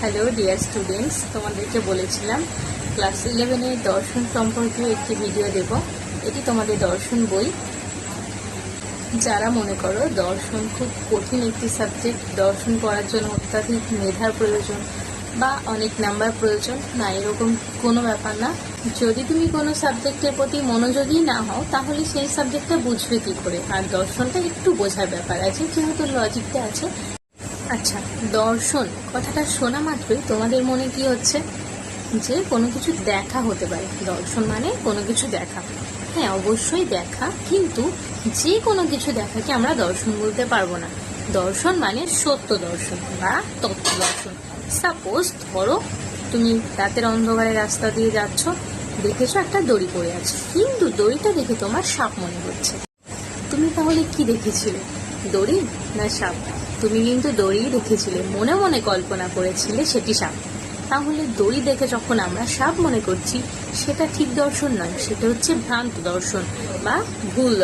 Hello dear students, তোমাদেরকে বলেছিলাম class 11-এর দর্শন সম্পর্কে একটি ভিডিও দেব। এটি তোমাদের দর্শন বই। যারা মনে করো দর্শন খুব কঠিন একটি সাবজেক্ট, দর্শন পড়ার জন্য অত্যাধিক মেধার প্রয়োজন বা অনেক নাম্বার প্রয়োজন, না এরকম কোনো ব্যাপার না। যদি তুমি কোনো সাবজেক্টের প্রতি মনোযোগী না হও তাহলে সেই সাবজেক্টটা বুঝবে কী করে। আর দর্শনটা একটু বোঝার ব্যাপার আছে, যেহেতু লজিকটা আছে। আচ্ছা, দর্শন কথাটা শোনা মাত্রই তোমাদের মনে কি হচ্ছে? যে কোনো কিছু দেখা হতে পারে। দর্শন মানে কোনো কিছু দেখা। হ্যাঁ, অবশ্যই দেখা, কিন্তু যে কোনো কিছু দেখাকে আমরা দর্শন বলতে পারবো না। দর্শন মানে সত্য দর্শন বা তথ্য দর্শন। সাপোজ ধরো তুমি রাতের অন্ধকারে রাস্তা দিয়ে যাচ্ছ, দেখেছো একটা দড়ি পড়ে আছে, কিন্তু দড়িটা দেখে তোমার সাপ মনে হচ্ছে। তুমি তাহলে কি দেখেছিলে, দড়ি না সাপ? তুমি কিন্তু দড়ি দেখেছিলে, মনে মনে কল্পনা করেছিলে সেটি সাপ। তাহলে দড়ি দেখে যখন আমরা সাপ মনে করছি, সেটা ঠিক দর্শন নয়, সেটা হচ্ছে ভ্রান্ত দর্শন বা ভুল।